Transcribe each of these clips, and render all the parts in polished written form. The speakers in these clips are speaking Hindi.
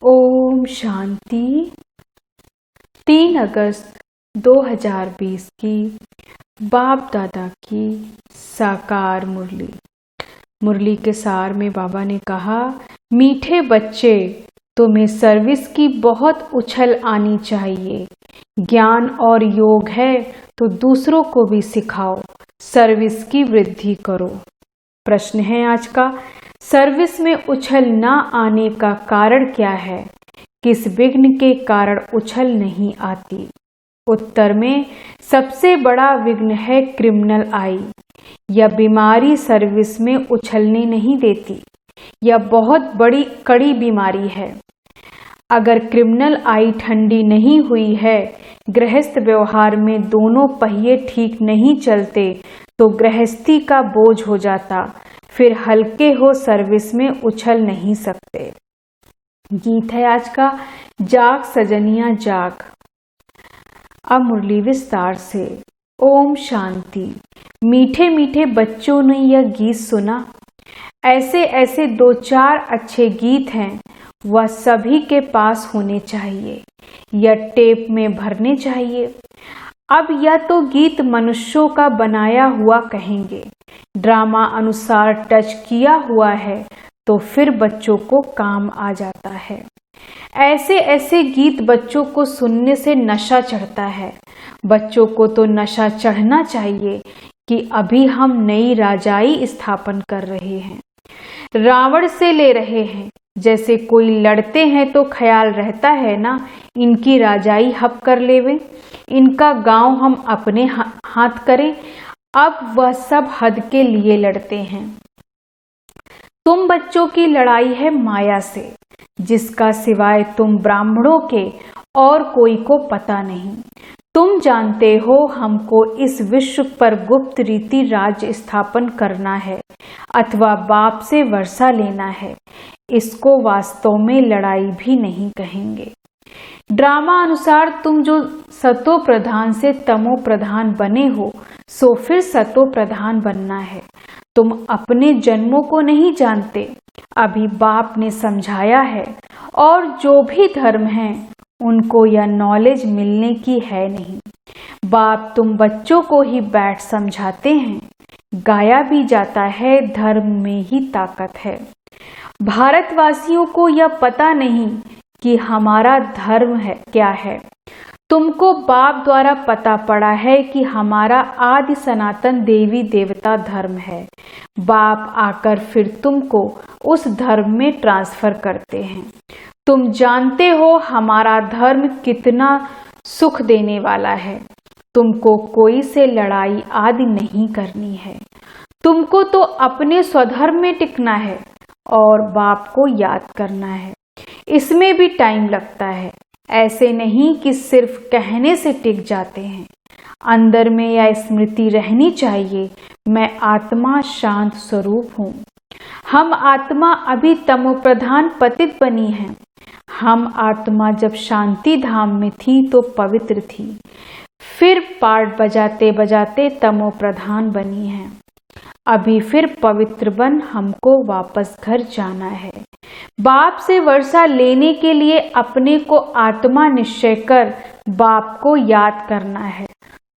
ओम शांति। 3 अगस्त 2020 की बाप दादा की साकार मुरली। मुरली के सार में बाबा ने कहा, मीठे बच्चे, तुम्हें सर्विस की बहुत उछल आनी चाहिए। ज्ञान और योग है तो दूसरों को भी सिखाओ, सर्विस की वृद्धि करो। प्रश्न है आज का, सर्विस में उछल न आने का कारण क्या है? किस विघ्न के कारण उछल नहीं आती? उत्तर में सबसे बड़ा विघ्न है क्रिमिनल आई। यह बीमारी सर्विस में उछलने नहीं देती। यह बहुत बड़ी कड़ी बीमारी है। अगर क्रिमिनल आई ठंडी नहीं हुई है, गृहस्थ व्यवहार में दोनों पहिए ठीक नहीं चलते तो गृहस्थी का बोझ हो जाता, फिर हल्के हो सर्विस में उछल नहीं सकते। गीत है आज का, जाग सजनिया जाग। अब मुरली विस्तार से। ओम शांति। मीठे मीठे बच्चों ने यह गीत सुना। ऐसे ऐसे 2-4 अच्छे गीत हैं, वह सभी के पास होने चाहिए, यह टेप में भरने चाहिए। अब यह तो गीत मनुष्यों का बनाया हुआ कहेंगे, ड्रामा अनुसार टच किया हुआ है तो फिर बच्चों को काम आ जाता है। ऐसे ऐसे गीत बच्चों को सुनने से नशा चढ़ता है। बच्चों को तो नशा चढ़ना चाहिए कि अभी हम नई राजाई स्थापन कर रहे हैं, रावण से ले रहे हैं। जैसे कोई लड़ते हैं तो ख्याल रहता है ना, इनकी राजाई हप कर लेवे, इनका गांव हम अपने हाथ करें। अब वह सब हद के लिए लड़ते हैं। तुम बच्चों की लड़ाई है माया से, जिसका सिवाय तुम ब्राह्मणों के और कोई को पता नहीं। तुम जानते हो हमको इस विश्व पर गुप्त रीति राज्य स्थापन करना है अथवा बाप से वर्षा लेना है। इसको वास्तव में लड़ाई भी नहीं कहेंगे। ड्रामा अनुसार तुम जो सतो प्रधान से तमो प्रधान बने हो, सो फिर सतो प्रधान बनना है। तुम अपने जन्मों को नहीं जानते, अभी बाप ने समझाया है। और जो भी धर्म हैं, उनको यह नॉलेज मिलने की है नहीं। बाप तुम बच्चों को ही बैठ समझाते हैं। गाया भी जाता है, धर्म में ही ताकत है। भारतवासियों को यह पता नहीं कि हमारा धर्म है क्या है। तुमको बाप द्वारा पता पड़ा है कि हमारा आदि सनातन देवी देवता धर्म है। बाप आकर फिर तुमको उस धर्म में ट्रांसफर करते हैं। तुम जानते हो हमारा धर्म कितना सुख देने वाला है। तुमको कोई से लड़ाई आदि नहीं करनी है। तुमको तो अपने स्वधर्म में टिकना है और बाप को याद करना है। इसमें भी टाइम लगता है। ऐसे नहीं कि सिर्फ कहने से टिक जाते हैं। अंदर में यह स्मृति रहनी चाहिए, मैं आत्मा शांत स्वरूप हूँ। हम आत्मा अभी तमोप्रधान पतित बनी हैं। हम आत्मा जब शांति धाम में थी तो पवित्र थी, फिर पाठ बजाते बजाते तमोप्रधान बनी हैं। अभी फिर पवित्र बन हमको वापस घर जाना है। बाप से वर्षा लेने के लिए अपने को आत्मा निश्चय कर बाप को याद करना है।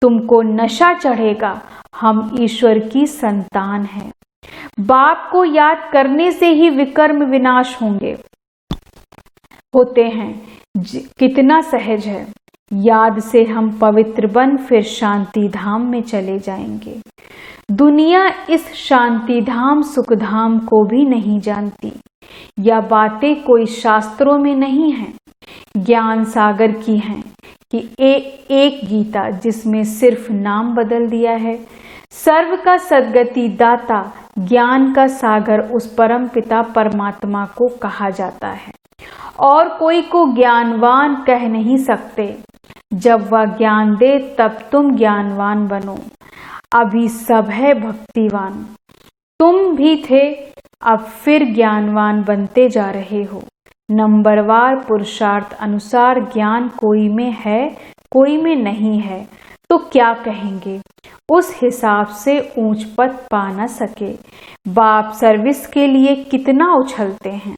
तुमको नशा चढ़ेगा, हम ईश्वर की संतान हैं। बाप को याद करने से ही विकर्म विनाश होते हैं। कितना सहज है। याद से हम पवित्र बन फिर शांति धाम में चले जाएंगे। दुनिया इस शांति धाम सुख धाम को भी नहीं जानती। यह बातें कोई शास्त्रों में नहीं है, ज्ञान सागर की हैं कि एक गीता जिसमें सिर्फ नाम बदल दिया है। सर्व का सद्गति दाता ज्ञान का सागर उस परम पिता परमात्मा को कहा जाता है। और कोई को ज्ञानवान कह नहीं सकते। जब वह ज्ञान दे तब तुम ज्ञानवान बनो। अभी सब है भक्तिवान। तुम भी थे, अब फिर ज्ञानवान बनते जा रहे हो। नंबरवार पुरुषार्थ अनुसार ज्ञान कोई में है, कोई में नहीं है तो क्या कहेंगे? उस हिसाब से ऊंच पद पा न सके। बाप सर्विस के लिए कितना उछलते हैं।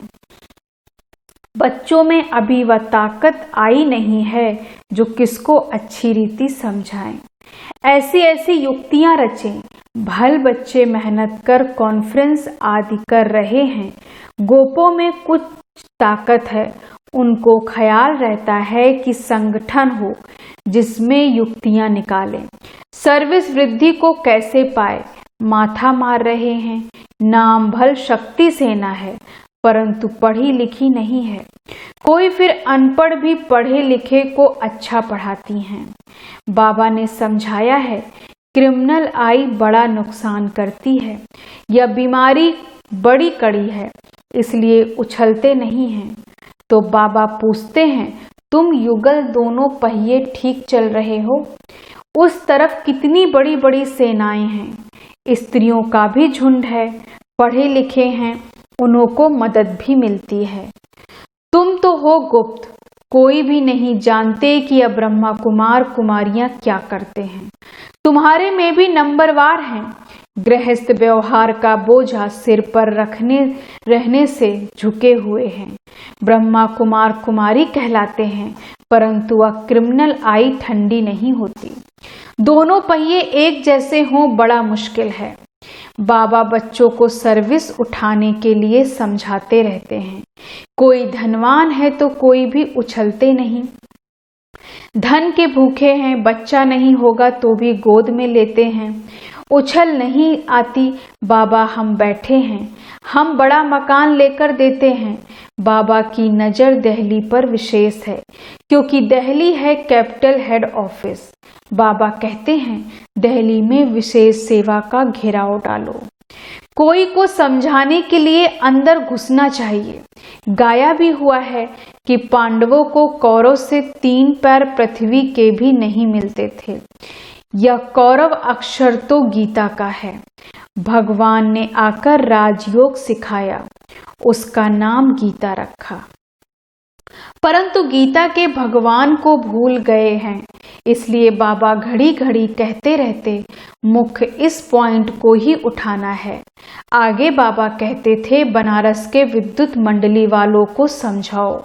बच्चों में अभी वह ताकत आई नहीं है जो किसको अच्छी रीति समझाएं। ऐसी ऐसी युक्तियां रचें। भल बच्चे मेहनत कर कॉन्फ्रेंस आदि कर रहे हैं, गोपों में कुछ ताकत है, उनको ख्याल रहता है कि संगठन हो जिसमें युक्तियां निकालें। सर्विस वृद्धि को कैसे पाए, माथा मार रहे हैं। नाम भल शक्ति सेना है, परंतु पढ़ी लिखी नहीं है। कोई फिर अनपढ़ भी पढ़े लिखे को अच्छा पढ़ाती हैं। बाबा ने समझाया है, क्रिमिनल आई बड़ा नुकसान करती है। यह बीमारी बड़ी कड़ी है, इसलिए उछलते नहीं हैं। तो बाबा पूछते हैं, तुम युगल दोनों पहिए ठीक चल रहे हो? उस तरफ कितनी बड़ी बड़ी सेनाएं हैं, स्त्रियों का भी झुंड है, पढ़े लिखे हैं, उन्हों को मदद भी मिलती है। तुम तो हो गुप्त, कोई भी नहीं जानते कि अब ब्रह्मा कुमार कुमारियां क्या करते हैं। तुम्हारे में भी नंबरवार हैं। गृहस्थ व्यवहार का बोझा सिर पर रहने से झुके हुए हैं। ब्रह्मा कुमार कुमारी कहलाते हैं, परंतु वह क्रिमिनल आई ठंडी नहीं होती। दोनों पहिए एक जैसे हों बड़ा मुश्किल है। बाबा बच्चों को सर्विस उठाने के लिए समझाते रहते हैं। कोई धनवान है तो कोई भी उछलते नहीं। धन के भूखे हैं, बच्चा नहीं होगा तो भी गोद में लेते हैं। उछल नहीं आती, बाबा हम बैठे हैं, हम बड़ा मकान लेकर देते हैं। बाबा की नज़र दिल्ली पर विशेष है, क्योंकि दिल्ली है कैपिटल हेड ऑफिस। बाबा कहते हैं, दिल्ली में विशेष सेवा का घेराव डालो। कोई को समझाने के लिए अंदर घुसना चाहिए। गाया भी हुआ है कि पांडवों को कौरव से 3 पैर पृथ्वी के भी नहीं मिलते थे। यह कौरव अक्षर तो गीता का है। भगवान ने आकर राजयोग सिखाया, उसका नाम गीता रखा। परंतु गीता के भगवान को भूल गए हैं, इसलिए बाबा घड़ी घड़ी कहते रहते, मुख्य इस पॉइंट को ही उठाना है। आगे बाबा कहते थे, बनारस के विद्युत मंडली वालों को समझाओ।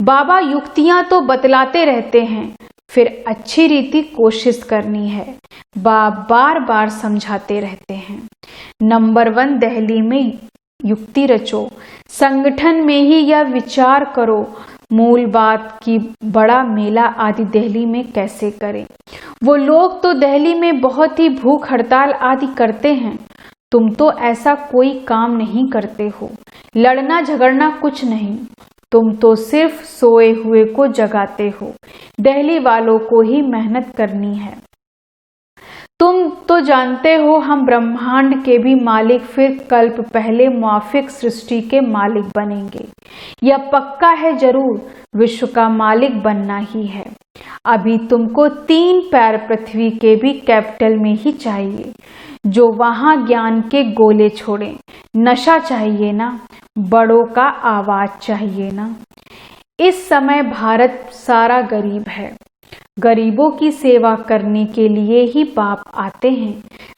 बाबा युक्तियां तो बतलाते रहते हैं, फिर अच्छी रीति कोशिश करनी है। बार बार समझाते रहते हैं। नंबर 1 दिल्ली में युक्ति रचो, संगठन में ही यह विचार करो मूल बात की बड़ा मेला आदि दिल्ली में कैसे करें। वो लोग तो दिल्ली में बहुत ही भूख हड़ताल आदि करते हैं, तुम तो ऐसा कोई काम नहीं करते हो। लड़ना झगड़ना कुछ नहीं, तुम तो सिर्फ सोए हुए को जगाते हो। दिल्ली वालों को ही मेहनत करनी है। तुम तो जानते हो हम ब्रह्मांड के भी मालिक फिर कल्प पहले मुआफिक सृष्टि के मालिक बनेंगे। यह पक्का है, जरूर विश्व का मालिक बनना ही है। अभी तुमको 3 पैर पृथ्वी के भी कैपिटल में ही चाहिए, जो वहां ज्ञान के गोले छोड़ें। नशा चाहिए ना, बड़ों का आवाज चाहिए ना। इस समय भारत सारा गरीब है, गरीबों की सेवा करने के लिए ही बाप आते हैं।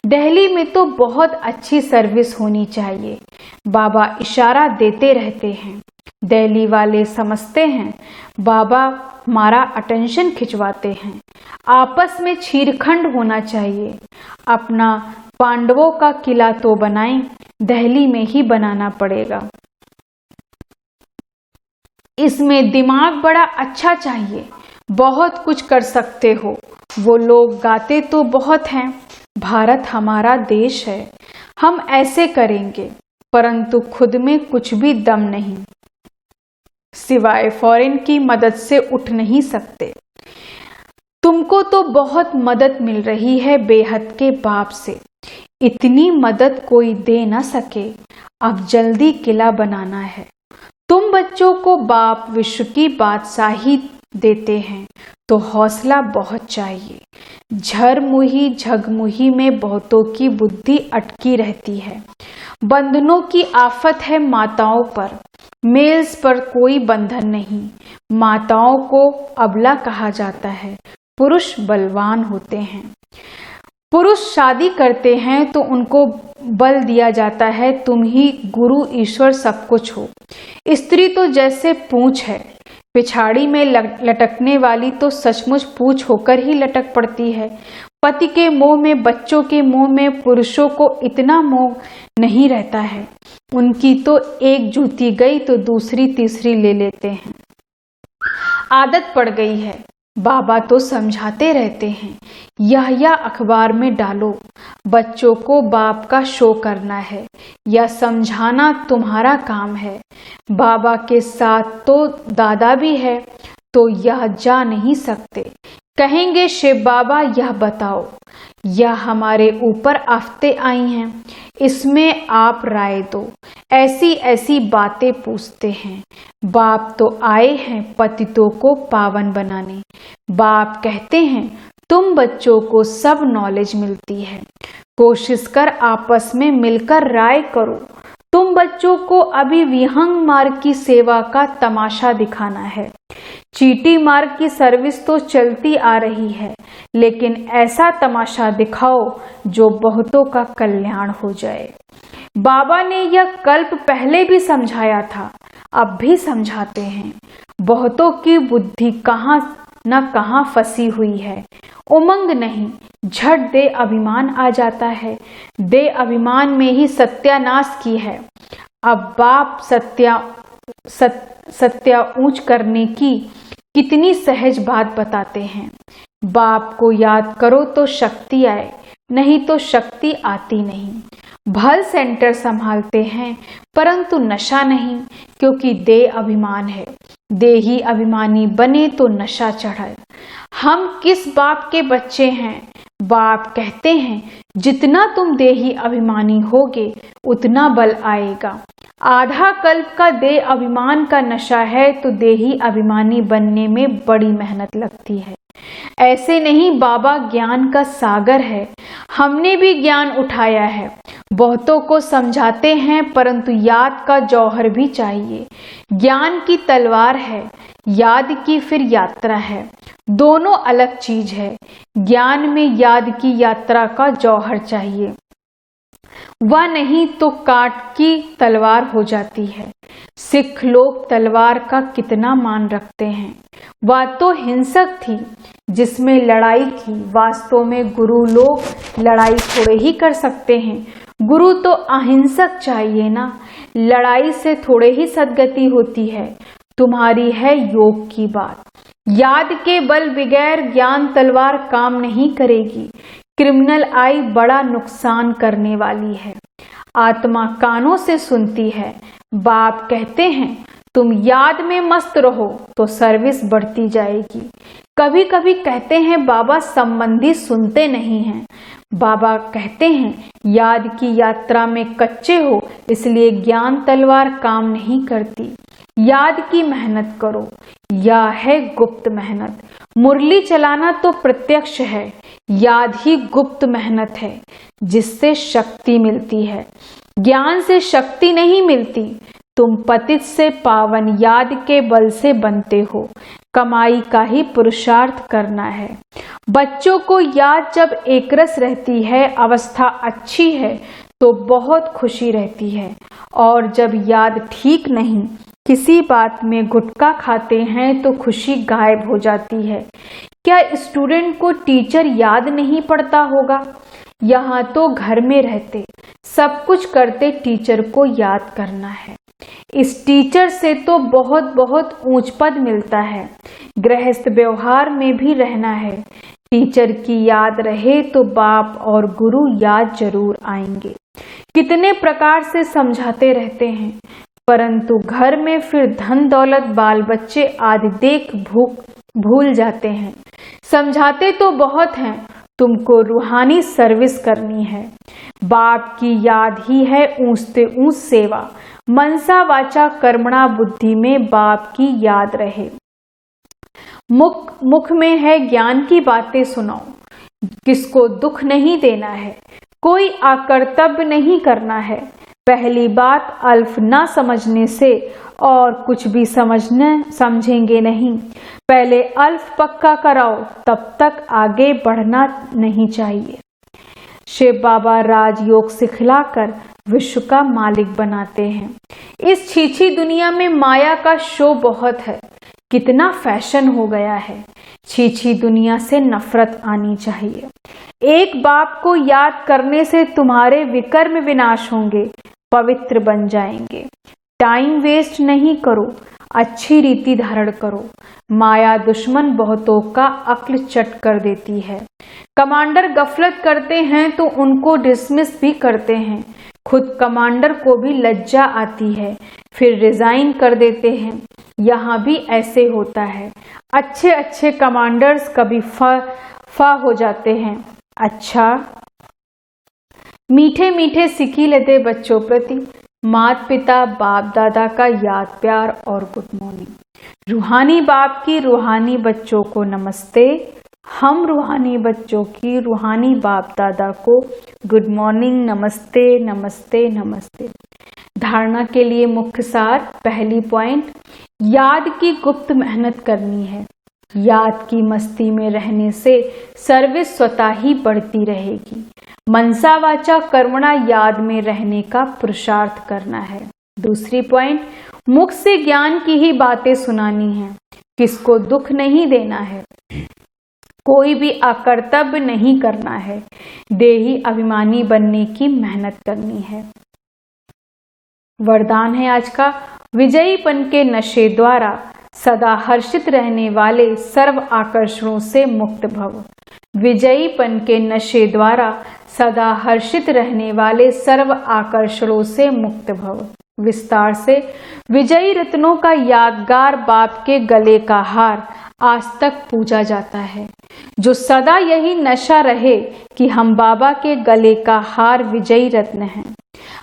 दिल्ली में तो बहुत अच्छी सर्विस होनी चाहिए। बाबा इशारा देते रहते हैं। दिल्ली वाले समझते हैं बाबा हमारा अटेंशन खिंचवाते हैं। आपस में छीरखंड होना चाहिए। अपना पांडवों का किला तो बनाएं, दिल्ली में ही बनाना पड़ेगा। इसमें दिमाग बड़ा अच्छा चाहिए, बहुत कुछ कर सकते हो। वो लोग गाते तो बहुत हैं, भारत हमारा देश है, हम ऐसे करेंगे, परंतु खुद में कुछ भी दम नहीं, सिवाय फॉरेन की मदद से उठ नहीं सकते। तुमको तो बहुत मदद मिल रही है बेहद के बाप से, इतनी मदद कोई दे ना सके। अब जल्दी किला बनाना है। तुम बच्चों को बाप विश्व की बादशाही देते हैं तो हौसला बहुत चाहिए। झरमुही झगमुही में बहुतों की बुद्धि अटकी रहती है। बंधनों की आफत है माताओं पर, मेल्स पर कोई बंधन नहीं। माताओं को अबला कहा जाता है, पुरुष बलवान होते हैं। पुरुष शादी करते हैं तो उनको बल दिया जाता है, तुम ही गुरु ईश्वर सब कुछ हो। स्त्री तो जैसे पूंछ है, पिछाड़ी में लटकने वाली तो सचमुच पूंछ होकर ही लटक पड़ती है। पति के मोह में, बच्चों के मोह में पुरुषों को इतना मोह नहीं रहता है। उनकी तो एक जूती गई तो दूसरी तीसरी ले लेते हैं। आदत पड़ गई है। बाबा तो समझाते रहते हैं, यह अखबार में डालो, बच्चों को बाप का शो करना है, यह समझाना तुम्हारा काम है। बाबा के साथ तो दादा भी है, तो यह जा नहीं सकते। कहेंगे शिव बाबा यह बताओ, यह हमारे ऊपर आफतें आई हैं, इसमें आप राय दो। ऐसी ऐसी बातें पूछते हैं। बाप तो आए हैं पतितों को पावन बनाने। बाप कहते हैं तुम बच्चों को सब नॉलेज मिलती है, कोशिश कर आपस में मिलकर राय करो। तुम बच्चों को अभी विहंग मार्ग की सेवा का तमाशा दिखाना है। चीटी मार्ग की सर्विस तो चलती आ रही है, लेकिन ऐसा तमाशा दिखाओ जो बहुतों का कल्याण हो जाए। बाबा ने यह कल्प पहले भी समझाया था, अब भी समझाते हैं। बहुतों की बुद्धि कहाँ न कहाँ फंसी हुई है। उमंग नहीं, झट दे अभिमान आ जाता है। दे अभिमान में ही सत्यानाश की है। अब बाप सत्या ऊंच करने की कितनी सहज बात बताते हैं। बाप को याद करो तो शक्ति आए, नहीं तो शक्ति आती नहीं। भल सेंटर संभालते हैं परंतु नशा नहीं, क्योंकि दे अभिमान है। देही अभिमानी बने तो नशा चढ़े। हम किस बाप के बच्चे हैं? बाप कहते हैं जितना तुम देही अभिमानी होगे उतना बल आएगा। आधा कल्प का देह अभिमान का नशा है तो देही अभिमानी बनने में बड़ी मेहनत लगती है। ऐसे नहीं, बाबा ज्ञान का सागर है। हमने भी ज्ञान उठाया है, बहुतों को समझाते हैं, परंतु याद का जौहर भी चाहिए। ज्ञान की तलवार है, याद की फिर यात्रा है। दोनों अलग चीज है। ज्ञान में याद की यात्रा का जौहर चाहिए, वह नहीं तो काट की तलवार हो जाती है। सिख लोग तलवार का कितना मान रखते हैं। वह तो हिंसक थी जिसमें लड़ाई थी। वास्तव में गुरु लोग लड़ाई थोड़े ही कर सकते हैं। गुरु तो अहिंसक चाहिए ना। लड़ाई से थोड़े ही सद्गति होती है। तुम्हारी है योग की बात। याद के बल बगैर ज्ञान तलवार काम नहीं करेगी। क्रिमिनल आई बड़ा नुकसान करने वाली है। आत्मा कानों से सुनती है। बाप कहते हैं तुम याद में मस्त रहो तो सर्विस बढ़ती जाएगी। कभी कभी कहते हैं बाबा संबंधी सुनते नहीं हैं। बाबा कहते हैं याद की यात्रा में कच्चे हो, इसलिए ज्ञान तलवार काम नहीं करती। याद की मेहनत करो, यह है गुप्त मेहनत। मुरली चलाना तो प्रत्यक्ष है, याद ही गुप्त मेहनत है जिससे शक्ति मिलती है। ज्ञान से शक्ति नहीं मिलती। तुम पतित से पावन याद के बल से बनते हो। कमाई का ही पुरुषार्थ करना है। बच्चों को याद जब एकरस रहती है, अवस्था अच्छी है तो बहुत खुशी रहती है। और जब याद ठीक नहीं, किसी बात में गुटखा खाते हैं तो खुशी गायब हो जाती है। क्या स्टूडेंट को टीचर याद नहीं पड़ता होगा? यहाँ तो घर में रहते सब कुछ करते टीचर को याद करना है। इस टीचर से तो बहुत बहुत ऊंच पद मिलता है। गृहस्थ व्यवहार में भी रहना है। टीचर की याद रहे तो बाप और गुरु याद जरूर आएंगे। कितने प्रकार से समझाते रहते हैं, परंतु घर में फिर धन दौलत बाल बच्चे आदि देख भूल जाते हैं। समझाते तो बहुत हैं, तुमको रूहानी सर्विस करनी है। बाप की याद ही है ऊंचते ऊंच सेवा। मनसा वाचा कर्मणा बुद्धि में बाप की याद रहे। मुख में है ज्ञान की बातें सुनाओ। किसको दुख नहीं देना है, कोई अकर्तव्य नहीं करना है। पहली बात अल्फ ना समझने से और कुछ भी समझेंगे नहीं। पहले अल्फ पक्का कराओ, तब तक आगे बढ़ना नहीं चाहिए। शिव बाबा राजयोग सिखलाकर विश्व का मालिक बनाते हैं। इस छीछी दुनिया में माया का शो बहुत है, कितना फैशन हो गया है। छीछी दुनिया से नफरत आनी चाहिए। एक बाप को याद करने से तुम्हारे विकर्म विनाश होंगे, पवित्र बन जाएंगे। टाइम वेस्ट नहीं करो, अच्छी रीति धारण करो। माया दुश्मन बहुतों का अक्ल चट कर देती है। कमांडर गफलत करते हैं तो उनको डिसमिस भी करते हैं। खुद कमांडर को भी लज्जा आती है, फिर रिजाइन कर देते हैं। यहाँ भी ऐसे होता है। अच्छे अच्छे कमांडर्स कभी फा हो जाते हैं। अच्छा, मीठे मीठे सिकी लेते बच्चों प्रति माता पिता बाप दादा का याद प्यार और गुड मॉर्निंग। रूहानी बाप की रूहानी बच्चों को नमस्ते। हम रूहानी बच्चों की रूहानी बाप दादा को गुड मॉर्निंग, नमस्ते नमस्ते नमस्ते। धारणा के लिए मुख्य सार। पहली पॉइंट, याद की गुप्त मेहनत करनी है। याद की मस्ती में रहने से सर्विस स्वतः ही बढ़ती रहेगी। मनसा वाचा कर्मणा याद में रहने का पुरुषार्थ करना है। दूसरी पॉइंट, मुख से ज्ञान की ही बातें सुनानी है, किसको दुख नहीं देना है, कोई भी अकर्तव्य नहीं करना है, देही अभिमानी बनने की मेहनत करनी है। वरदान है आज का, विजयीपन के नशे द्वारा सदा हर्षित रहने वाले सर्व आकर्षणों से मुक्त भव। विजयीपन के नशे द्वारा सदा हर्षित रहने वाले सर्व आकर्षणों से मुक्त भव। विस्तार से, विजयी रत्नों का यादगार बाप के गले का हार आज तक पूजा जाता है। जो सदा यही नशा रहे कि हम बाबा के गले का हार विजयी रत्न हैं।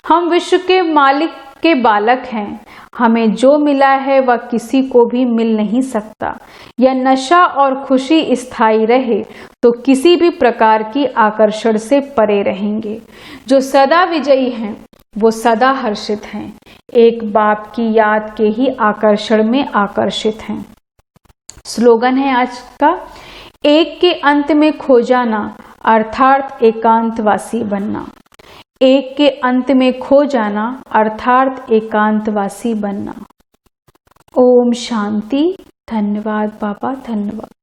हम विश्व के मालिक के बालक हैं। हमें जो मिला है वह किसी को भी मिल नहीं सकता। यह नशा और खुशी स्थायी रहे तो किसी भी प्रकार की आकर्षण से परे रहेंगे। जो सदा विजयी हैं वो सदा हर्षित हैं, एक बाप की याद के ही आकर्षण में आकर्षित हैं। स्लोगन है आज का, एक के अंत में खो जाना अर्थात एकांतवासी बनना। एक के अंत में खो जाना अर्थात एकांतवासी बनना। ओम शांति। धन्यवाद बाबा, धन्यवाद।